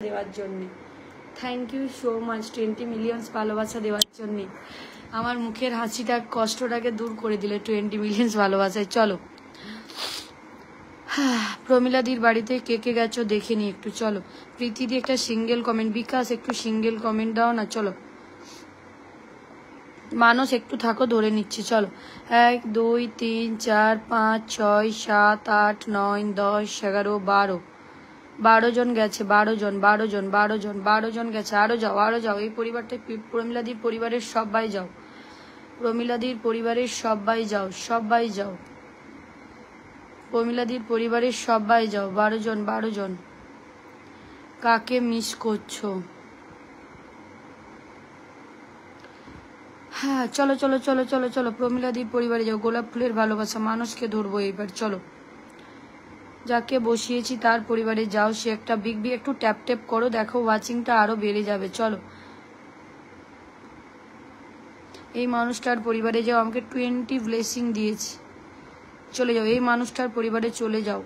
দেওয়ার জন্যে। Thank you so much 20 million ভালোবাসা দেওয়ার জন্যে। আমার মুখের হাসিটা কষ্টটাকে দূর করে দিলে 20 মিলিয়ন ভালোবাসায়। চলো প্রমিলাদির বাড়িতে কে কে গেছো দেখে নি একটু। চলো প্রীতিদি একটা সিঙ্গেল কমেন্ট, বিকাশ একটু সিঙ্গেল কমেন্ট দাও না। চলো মানুষ একটু থাকো, ধরে নিচ্ছি। চলো 1 2 3 4 5 6 7 8 9 10 11 12 12 জন গেছে। 12 জন গেছে। আরো যাও। এই পরিবারটা প্রমিলাদির পরিবারের সবাই যাও। প্রমিলাদির পরিবারের সবাই যাও। প্রমিলাদির পরিবারের সবাই যাও। 12 জন। কাকে মিস করছো? হ্যাঁ চলো প্রমিলাদির পরিবারে যাও। গোলাপ ফুলের ভালোবাসা মানুষকে ধরবো এবার। চলো যাকে বসিয়েছি তার পরিবারে যাও। সে একটা বিগ একটু ট্যাপ ট্যাপ করো, দেখো ওয়াচিংটা আরো বেড়ে যাবে। চলো এই মানুষটার পরিবারে যাও। আমাকে 20 ব্লেসিং দিয়েছি। চলে যাও এই মানুষটার পরিবারে চলে যাও।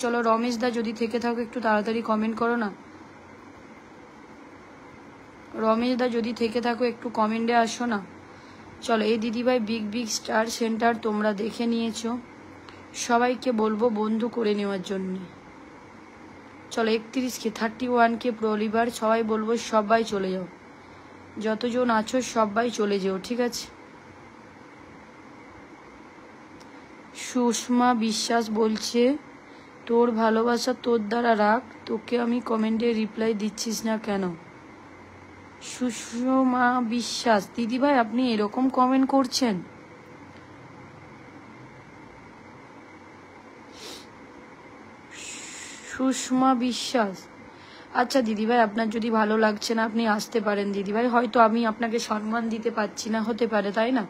চলো রমেশ দা যদি থেকে থাকো একটু তাড়াতাড়ি কমেন্ট করো না। রমেশ দা যদি থেকে থাকো একটু কমেন্টে আসো না। চলো এই দিদিভাই বিগ স্টার সেন্টার তোমরা দেখে নিয়েছো, সবাইকে বলবো বন্ধু করে নেওয়ার জন্য। চলো 31কে 31কে পরিবার সবাই বলবো সবাই চলে যাও। যতজন আছো সবাই চলে যাও, ঠিক আছে? সুষমা বিশ্বাস বলছে তোর ভালোবাসা তোর দ্বারা রাখ, তোকে আমি কমেন্টে রিপ্লাই দিচ্ছিস না কেন? সুষমা বিশ্বাস দিদিভাই আপনি এরকম কমেন্ট করছেন? সুষমা বিশ্বাস, আচ্ছা দিদিভাই আপনার যদি ভালো লাগছে না আপনি আসতে পারেন দিদিভাই। হয়তো আমি আপনাকে সম্মান দিতে পারছি না, হতে পারে, তাই না?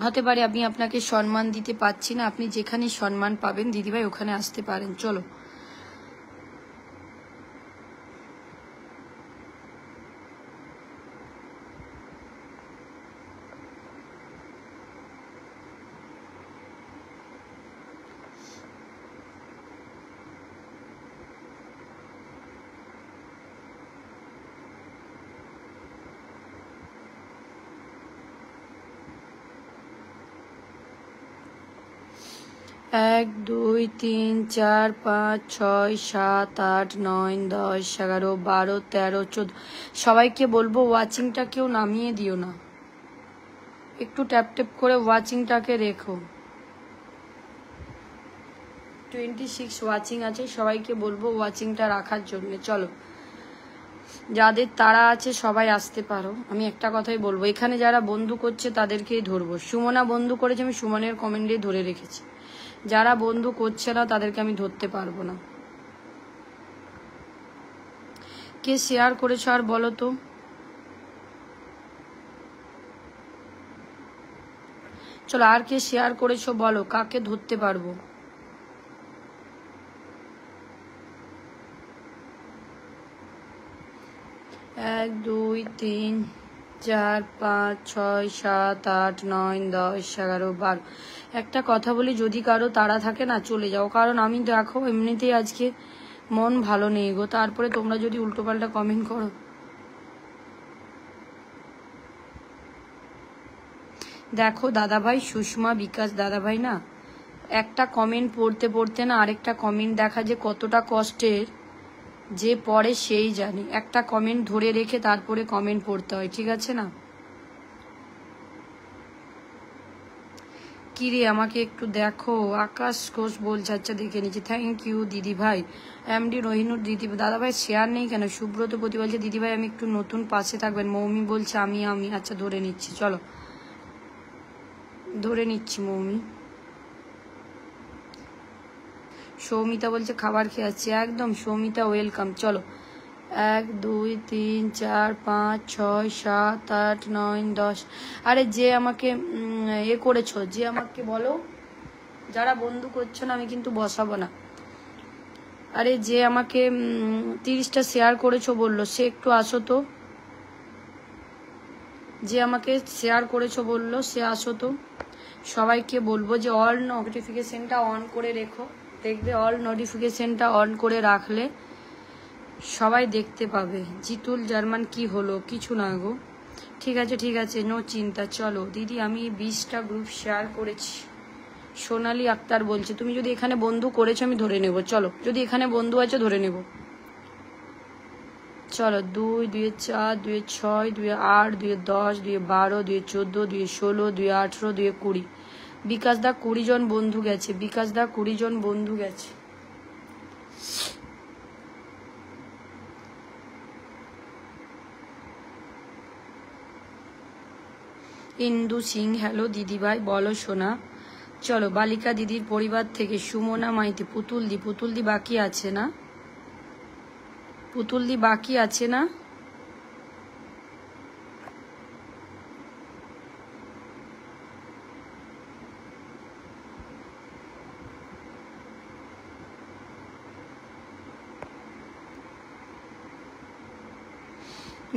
হতে পারে আমি আপনাকে সম্মান দিতে পারছি না। আপনি যেখানে সম্মান পাবেন দিদিভাই ওখানে আসতে পারেন। চলো এক 2 3 4 5 6 7 8 9 10 11 12 13 14 সবাইকে বলবো ওয়াচিংটা কেউ নামিয়ে দিও না, একটু ট্যাপ ট্যাপ করে ওয়াচিংটাকে রেখো। 26 ওয়াচিং আছে, সবাইকে বলবো ওয়াচিংটা রাখার জন্য। চলো যাদের তারা আছে সবাই আসতে পারো। আমি একটা কথাই বলবো, এখানে যারা বন্ধু করছে তাদেরকেই ধরবো। সুমনা বন্ধু করেছে, আমি সুমনের কমেন্টে ধরে রেখেছি। যারা বন্ধু করছে না তাদেরকে আমি ধরতে পারবো না। কে শেয়ার করেছো আর বলো তো? চলো আর কে শেয়ার করেছো বলো, কাকে ধরতে পারবো? এক 2 3 4 5 6 7 8 9 10 11 12 একটা কথা বলি, যদি কারো তাড়া থাকে না চলে যাও, কারণ আমি দেখো এমনিতেই আজকে মন ভালো নেই গো। তারপরে তোমরা যদি উল্টোপাল্টা কমেন্ট করো। দেখো দাদাভাই সুষমা বিকাশ দাদাভাই না, একটা কমেন্ট পড়তে পড়তে না আরেকটা কমেন্ট দেখা যে কতটা কষ্টের, যে পড়ে সেই জানে। একটা কমেন্ট ধরে রেখে তারপরে কমেন্ট পড়তে হয়, ঠিক আছে না? কিরে আমাকে একটু দেখো। আকাশ ঘোষ বলছে, আচ্ছা দেখে নিচ্ছি। থ্যাংক ইউ দিদি ভাই। এমডি রহিনুর দিদি দাদাভাই শেয়ার নেই কেন? সুব্রত প্রতি বলছে দিদিভাই আমি একটু নতুন, পাশে থাকবেন। মৌমি বলছে আমি আচ্ছা ধরে নিচ্ছি। চলো ধরে নিচ্ছি মৌমি। সৌমিতা বলছে খাবার খেয়ে আসছি, একদম সৌমিতা ওয়েলকাম। চলো 1 2 3 4 5 6 7 8 9 10 আরে যে আমাকে করেছো, যে আমাকে বলো, যারা বন্ধু করছো না আমি কিন্তু বসাবো না। আরে যে আমাকে 30টা শেয়ার করেছো বললো সে একটু আসো তো। যে আমাকে শেয়ার করেছো বললো সে আসো তো। সবাইকে বলবো যে অল নোটিফিকেশনটা অন করে রেখো। দেখবে অল নোটিফিকেশনটা অন করে রাখলে সবাই দেখতে পাবে। জিতুল জার্মান কি হলো? কিছু না গো, ঠিক আছে, নো চিন্তা। চলো দিদি, আমি 20টা গ্রুপ শেয়ার করেছি। সোনালি আক্তার বলছে, তুমি যদি এখানে বন্ধু করেছো আমি ধরে নেব। চলো, যদি এখানে বন্ধু আছে ধরে নেব। চলো, 2, 2, 4, 2, 6, 2, 8, 2, 10, 2, 12, 2, 14, 2, 16, 2, 18, 2, 20। বিকাশ দা 20 জন বন্ধু গেছে। বিকাশ দা 20 জন বন্ধু গেছে। ইন্দু সিং, হ্যালো দিদিভাই, বলো সোনা। চলো, বালিকা দিদির পরিবার থেকে সুমনা মাইতি, পুতুলদি বাকি আছে না? পুতুলদি বাকি আছে না?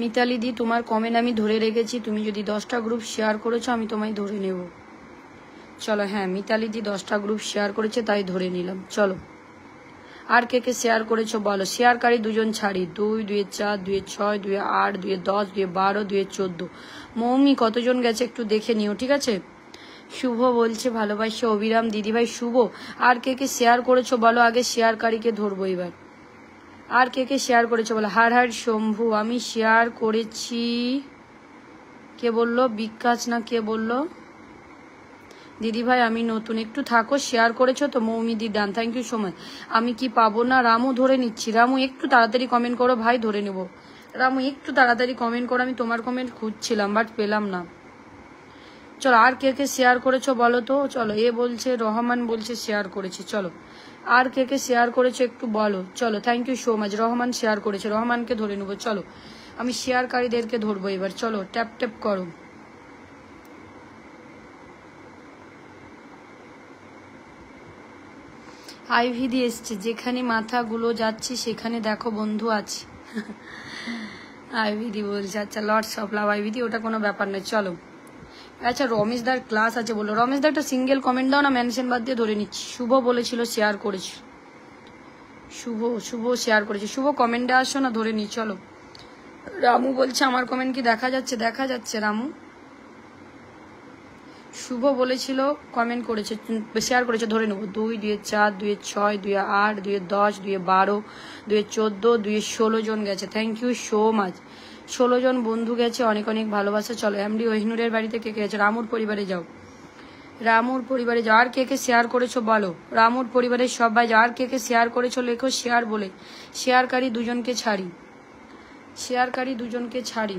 মিতালি দি, তোমার কমেন্ট আমি ধরে রেখেছি। তুমি যদি 10টা গ্রুপ শেয়ার করেছো আমি তোমায় ধরে নেব। চলো, হ্যাঁ মিতালি দি 10টা গ্রুপ শেয়ার করেছে তাই ধরে নিলাম। চলো, আর কে কে শেয়ার করেছো বলো। শেয়ারকারী 2 জন ছাড়ি। 2, 2, 4, 2, 6, 2, 8, 2, 10, 2, 12, 2, 14। মৌমি কতজন গেছে একটু দেখে নিও, ঠিক আছে? শুভ বলছে ভালোবাসে অবিরাম দিদিভাই। শুভ, আর কে কে শেয়ার করেছো বলো। আগে শেয়ারকারীকে ধরবো এবার। আর কে কে শেয়ার করেছো বলো। হার হার শম্ভু, আমি শেয়ার করেছি। কে বললো? বিকাশ না কে বললো? দিদিভাই আমি নতুন, একটু থাকো। শেয়ার করেছো তো? মৌমিদি ডান, থ্যাংক ইউ সো মাচ। আমি কি পাবো না? রামু ধরে নিচ্ছি। রামু একটু তাড়াতাড়ি কমেন্ট করো ভাই, ধরে নেব। রামু একটু তাড়াতাড়ি কমেন্ট করো, আমি তোমার কমেন্ট খুঁজছিলাম বাট পেলাম না। চলো, আর কে কে শেয়ার করেছো বলো তো। চলো, এ বলছে, রহমান বলছে শেয়ার করেছে। চলো, আর কে কে শেয়ার করেছো একটু বলো। চলো, thank you so much. Rahman share করেছে, রহমানকে ধরে নেবো। চলো, আমি শেয়ারকারীদেরকে ধরবো এবার। চলো, ট্যাপ ট্যাপ করো। আইভিদি এসছে, যেখানে মাথাগুলো যাচ্ছি সেখানে দেখো বন্ধু আছে। আইভিদি বলছে, আচ্ছা লর্ডস অফ লাভ আইভিদি, ওটা কোনো ব্যাপার নয়। চলো, আচ্ছা রমেশদার ক্লাস আছে বলো। রমেশদা একটা সিঙ্গেল কমেন্ট দাও না, মেনশন বাদ দিয়ে ধরে নিচ্ছি। শুভ বলেছিল শেয়ার করেছি। শুভ শেয়ার করেছে। শুভ কমেন্টে আসো না, ধরে নি। চলো, রামু বলছে আমার কমেন্ট কি দেখা যাচ্ছে? দেখা যাচ্ছে রামু। শুভ বলেছিল, কমেন্ট করেছে, শেয়ার করেছে, ধরে নেবো। 2, 2, 4, 2, 6, 2, 8, 2, 10, 2, 12, 2, 14, 2, 16 জন গেছে। Thank you so much. 16 জন বন্ধু গেছে, অনেক অনেক ভালোবাসা। চলো, এমডি ওহিনুরের বাড়িতে কে কে গেছে? রামুর পরিবারে যাও। রামুর পরিবারে যাও। আর কে কে শেয়ার করেছো বলো। রামুর পরিবারের সবাই যাও। আর কে কে শেয়ার করেছো লেখো শেয়ার বলে। শেয়ারকারী 2 জনকে ছাড়ি। শেয়ারকারী 2 জনকে ছাড়ি।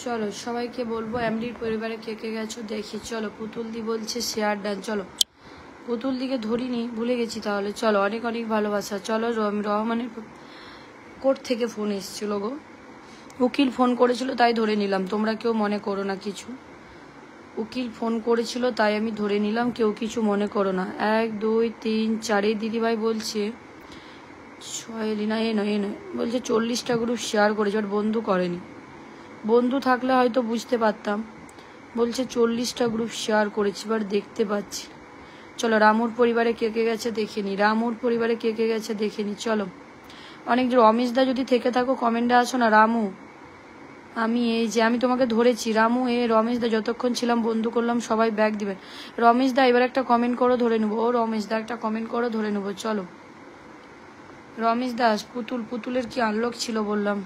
চলো, সবাইকে বলবো এমডির পরিবারে কে কে গেছো দেখি। চলো, পুতুলদি বলছে শেয়ার ডান। চলো, পুতুলদিকে ধরিনি, ভুলে গেছি তাহলে। চলো, অনেক অনেক ভালোবাসা। চলো, রহমানের কোর্ট থেকে ফোন এসেছিল গো, উকিল ফোন করেছিল তাই ধরে নিলাম। তোমরা কেউ মনে করো না কিছু। উকিল ফোন করেছিল তাই আমি ধরে নিলাম, কেউ কিছু মনে করো না। 1, 2, 3, 4 এই দিদিভাই বলছে 6 না, এ নয় বলছে 40টা গ্রুপ শেয়ার করেছে, ওর বন্ধু করেনি। বন্ধু থাকলে হয়তো বুঝতে পারতাম। বলছে 40টা গ্রুপ শেয়ার করেছি, এবার দেখতে পাচ্ছি। চলো রামুর পরিবারে কে কে গেছে দেখে নি, রামুর পরিবারে কে কে গেছে দেখে নি। চলো অনেক রমেশদা যদি থেকে থাকো কমেন্টে আসো না। রামু আমি এই যে আমি তোমাকে ধরেছি রামু, রমেশদা যতক্ষণ ছিলাম বন্ধু করলাম, সবাই ব্যাগ দিবেন। রমেশদা এবার একটা কমেন্ট করো ধরে নেবো। ও রমেশদা একটা কমেন্ট করো ধরে নেবো। চলো রমেশ দাস, পুতুলের কি আনলক ছিল বললাম।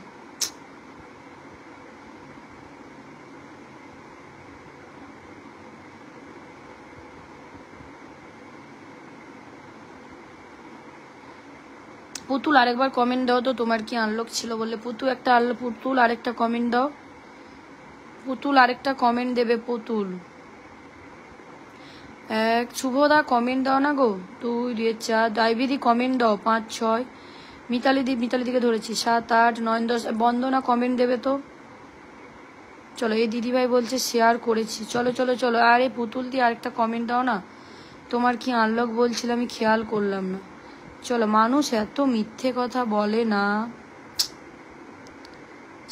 পুতুল আরেকবার কমেন্ট দাও তো, তোমার কি আনলক ছিল বললে। পুতুল আরেকটা কমেন্ট দাও। পুতুল আরেকটা কমেন্ট দেবে। পুতুল এক, শুভদা কমেন্ট দাও না গো। 2 2 4, আইভিদি কমেন্ট দাও 5 6, মিতালিদিকে ধরেছি 7 8 9 10, বন্দনা কমেন্ট দেবে তো। চলো এই দিদিভাই বলছে শেয়ার করেছি। চলো চলো চলো। আরে পুতুল দিয়ে আরেকটা কমেন্ট দাও না, তোমার কি আনলক বলছিল আমি খেয়াল করলাম না। চলো মানুষ এত মিথ্যে কথা বলে না,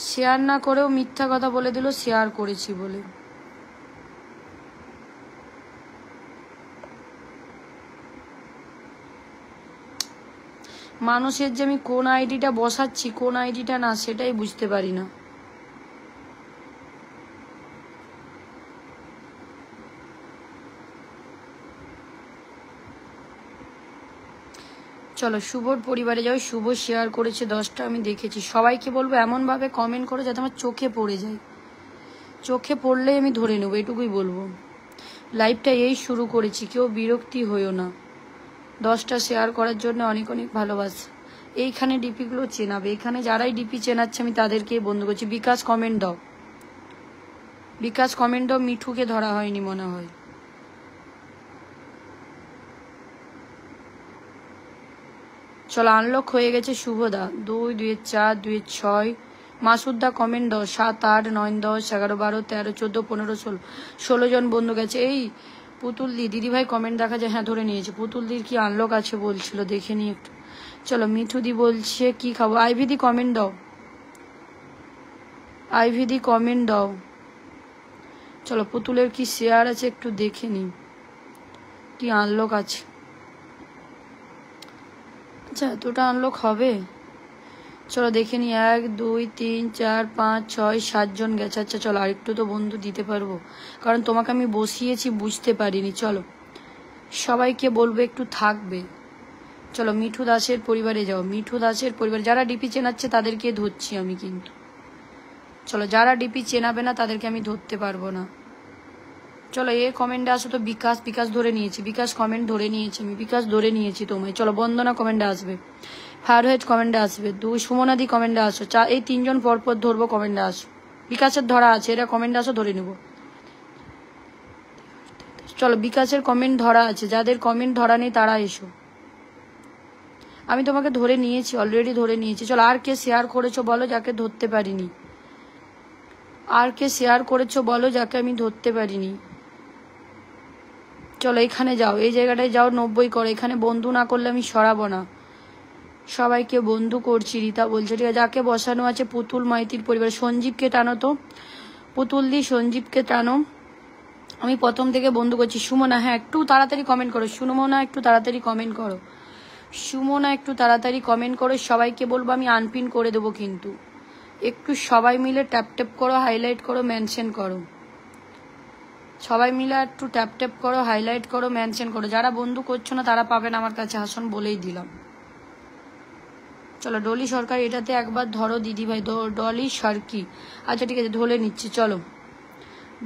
শেয়ার না করেও মিথ্যা কথা বলে দিল শেয়ার করেছি বলে। মানুষের যে আমি কোন আইডিটা বসাচ্ছি কোন আইডিটা না সেটাই বুঝতে পারি না। চলো শুভর পরিবারে যাও। শুভ শেয়ার করেছে 10টা, আমি দেখেছি। সবাইকে বলবো এমনভাবে কমেন্ট করো যাতে আমার চোখে পড়ে যায়, চোখে পড়লেই আমি ধরে নেবো, এটুকুই বলবো। লাইভটা এই শুরু করেছি, কেউ বিরক্তি হইও না। 10টা শেয়ার করার জন্য অনেক অনেক ভালোবাসা। এইখানে ডিপিগুলো চেনাবে, এখানে যারাই ডিপি চেনাচ্ছে আমি তাদেরকেই বন্ধু করছি। বিকাশ কমেন্ট দাও, বিকাশ কমেন্ট দাও। মিঠুকে ধরা হয়নি মনে হয়। চলো আনলক হয়ে গেছে শুভদা। 2 2 4 2 6, মাসুদদা কমেন্ট দাও 7 8 9 10 11 12 13 14 15 16, 16 জন বন্ধু গেছে। এই পুতুল দিদিভাই কমেন্ট দেখা যায়, হ্যাঁ ধরে নিয়েছে। পুতুলদির কি আনলক আছে বলছিল, দেখে নি একটু। চলো মিঠুদি বলছে কি খাবো। আইভিদি কমেন্ট দাও, আইভিদি কমেন্ট দাও। চলো পুতুলের কি শেয়ার আছে একটু দেখে নি, কি আনলক আছে। আচ্ছা এতটা আনলক হবে, চলো দেখে নি। 1 2 3 4 5 6 7 জন গেছে। আচ্ছা চলো আরেকটু তো বন্ধু দিতে পারবো, কারণ তোমাকে আমি বসিয়েছি বুঝতে পারিনি। চলো সবাইকে বলবো একটু থাকবে। চলো মিঠু দাসের পরিবারে যাও। মিঠু দাসের পরিবারে যারা ডিপি চেনাচ্ছে তাদেরকে ধরছি আমি, কিন্তু চলো যারা ডিপি চেনাবে না তাদেরকে আমি ধরতে পারবো না। চলো এ কমেন্টে আসো তো। বিকাশ ধরে নিয়েছি, বিকাশ কমেন্ট ধরে নিয়েছি আমি, বিকাশ ধরে নিয়েছি তোমায়। চলো বন্দনা কমেন্টে আসবে, ফারহেজ কমেন্টে আসবে, 2 সুমনাদি কমেন্টে আসো। এই 3 জন পরপর ধরবো, কমেন্টে আসো। বিকাশের ধরা আছে, এরা কমেন্টে আসো ধরে নেব। চলো বিকাশের কমেন্ট ধরা আছে, যাদের কমেন্ট ধরা নেই তারা এসো। আমি তোমাকে ধরে নিয়েছি, অলরেডি ধরে নিয়েছি। চলো আর কে শেয়ার করেছো বলো যাকে ধরতে পারিনি, আর কে শেয়ার করেছো বলো যাকে আমি ধরতে পারিনি। চলো এখানে যাও, এই জায়গাটায় যাও, 90 করো। এখানে বন্ধু না করলে আমি সরাবো না। সবাইকে বন্ধু করছি রীতা বলছে, ঠিক আছে। যাকে বসানো আছে পুতুল মাইতির পরিবার। সঞ্জীবকে টানো তো, পুতুল দি সঞ্জীবকে টানো। আমি প্রথম থেকে বন্ধু করছি। সুমনা হ্যাঁ একটু তাড়াতাড়ি কমেন্ট করো। সুমনা একটু তাড়াতাড়ি কমেন্ট করো। সুমনা একটু তাড়াতাড়ি কমেন্ট করো। সবাইকে বলবো আমি আনপিন করে দেবো, কিন্তু একটু সবাই মিলে ট্যাপ ট্যাপ করো, হাইলাইট করো, মেনশন করো। সবাই মিলে একটু ট্যাপ ট্যাপ করো, হাইলাইট করো, মেনশন করো। যারা বন্ধু করছো না তারা পাবেন আমার কাছে আসন, বলেই দিলাম। চলো ডলি সরকার এটাতে একবার ধরো দিদিভাই। ডলি সরকি, আচ্ছা ঠিক আছে ধরে নিচ্ছি। চলো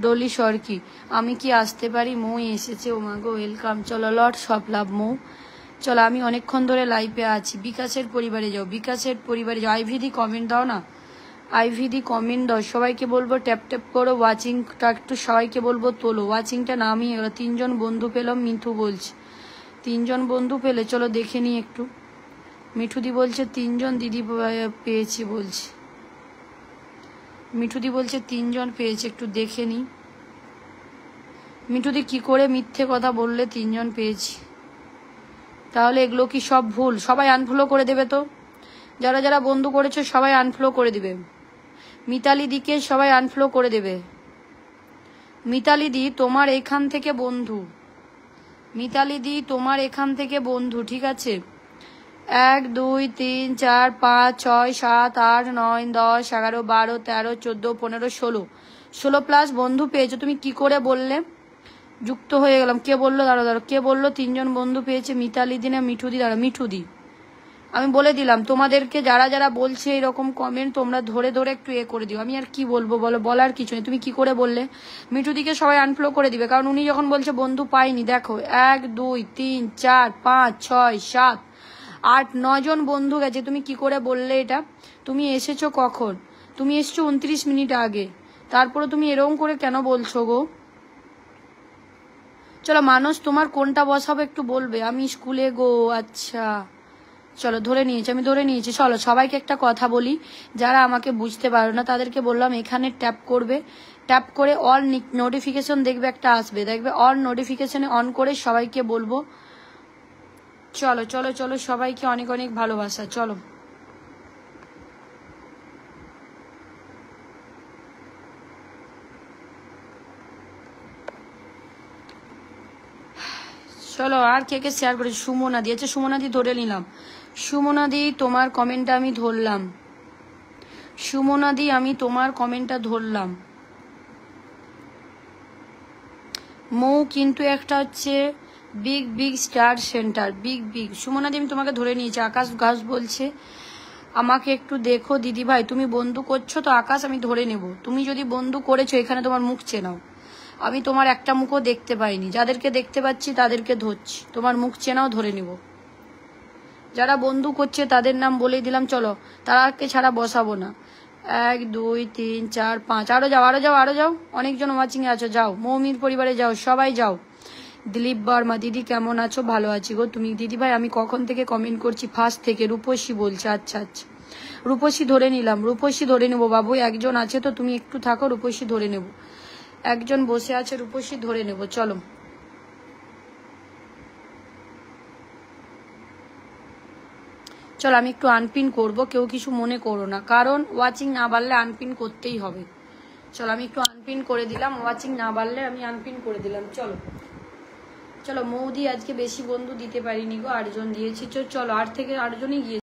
ডলি সরকি, আমি কি আসতে পারি? মৌ এসেছে, ও মাগো ওয়েলকাম। চলো লর্ড সব লাভ মৌ। চলো আমি অনেকক্ষণ ধরে লাইভে আছি। বিকাশের পরিবারে যাও, বিকাশের পরিবারে যাও। আইভিদি কমেন্ট দাও না, আইভিদি কমেন্ট দাও। সবাইকে বলবো ট্যাপ ট্যাপ করো, ওয়াচিংটা একটু সবাইকে বলবো তোলো। ওয়াচিংটা নামিয়ে গেলো। 3 জন বন্ধু পেলাম, মিঠু বলছে 3 জন বন্ধু পেলে। চলো দেখে নিই একটু। মিঠুদি বলছে 3 জন দিদি পেয়েছি বলছে, মিঠুদি বলছে 3 জন পেয়েছে, একটু দেখে নিই। মিঠুদি কি করে মিথ্যে কথা বললে 3 জন পেয়েছি? তাহলে এগুলো কি সব ভুল? সবাই আনফলো করে দেবে তো, যারা যারা বন্ধু করেছো সবাই আনফলো করে দিবে। মিতালি দিকে সবাই আনফলো করে দেবে। মিতালি দি তোমার এখান থেকে বন্ধু, মিতালি দি তোমার এখান থেকে বন্ধু, ঠিক আছে। 1 2 3 4 5 6 7 8 9 10 11 12 13 14 15 16 16 প্লাস বন্ধু পেয়েছো। তুমি কি করে বললে? যুক্ত হয়ে গেলাম। কে বললো? দাঁড়ো দাঁড়ো, কে বললো 3 জন বন্ধু পেয়েছে? মিতালি দি না মিঠু দি? দাঁড়ো, মিঠু দি। আমি বলে দিলাম তোমাদেরকে, যারা যারা বলছে এরকম কমেন্ট তোমরা ধরে ধরে একটু করে দিও। আমি আর কি বলবো বলো, বলার কিছু নেই। তুমি কি করে বললে? মিঠু দিকে সবাই আনফলো করে দিবে, কারণ উনি যখন বলছে বন্ধু পাইনি। দেখো 1 2 3 4 5 6 7 8 9 জন বন্ধু গেছে। তুমি কি করে বললে এটা? তুমি এসেছো কখন? তুমি এসছো 29 মিনিট আগে, তারপরে তুমি এরকম করে কেন বলছো গো? চলো মানুষ, তোমার কোনটা বসাবো একটু বলবে? আমি স্কুলে গো। আচ্ছা চলো, ধরে নিয়েছি, আমি ধরে নিয়েছি। চলো সবাইকে একটা কথা বলি, যারা আমাকে বুঝতে পারো না তাদেরকে বললাম এখানে ট্যাপ করবে, ট্যাপ করে অল নোটিফিকেশন দেখবে একটা আসবে, দেখবে অল নোটিফিকেশনে অন করে সবাইকে বলবো। চলো চলো চলো, সবাইকে অনেক অনেক ভালোবাসা। চলো চলো, আর কে কে শেয়ার করেছি? সুমনা দিয়েছে, সুমনা দি ধরে নিলাম। সুমনা দি তোমার কমেন্টটা আমি ধরলাম। সুমনা দি আমি তোমার কমেন্টটা ধরলাম। মৌ কিন্তু একটা হচ্ছে big big star centre, big big. Sumana দি আমি তোমাকে ধরে নিয়েছি। আকাশ ঘাস বলছে আমাকে একটু দেখো দিদি ভাই, তুমি বন্ধু করছো তো? আকাশ আমি ধরে নেব। তুমি যদি বন্ধু করেছো, এখানে তোমার মুখ চেনাও। আমি তোমার একটা মুখও দেখতে পাইনি, যাদেরকে দেখতে পাচ্ছি তাদেরকে ধরছি। তোমার মুখ চেনাও, ধরে নেব। যারা বন্ধু করছে তাদের নাম বলেই দিলাম। চলো, তারাকে ছাড়া বসাবো না। 1 2 3 4 5, আরো যাও আরো যাও আরো যাও, অনেকজন ওয়াচিং এ আছো, যাও। মৌমির পরিবারে যাও, সবাই যাও। দিলীপ বর্মা দিদি কেমন আছো? ভালো আছি গো। তুমি? দিদি ভাই আমি কখন থেকে কমেন্ট করছি, ফার্স্ট থেকে। রূপসী বলছে, আচ্ছা আচ্ছা, রূপসী ধরে নিলাম। রূপসী ধরে নেবো বাবু, একজন আছে তো, তুমি একটু থাকো, রূপসী ধরে নেব। একজন বসে আছে, রূপসী ধরে নেব। চলো চলো, আমি একটু আনপিন করব, কেউ কিছু মনে করো না, কারণ ওয়াচিং না বাড়লে আনপিন করতেই হবে। চলো আমি একটু আনপিন করে দিলাম, ওয়াচিং না বাড়লে আমি আনপিন করে দিলাম। চলো চলো, মৌদি আজকে বেশি বন্ধু দিতে পারিনি গো, 8 জন দিয়েছি। চলো 8 থেকে 8 জনই গিয়েছি।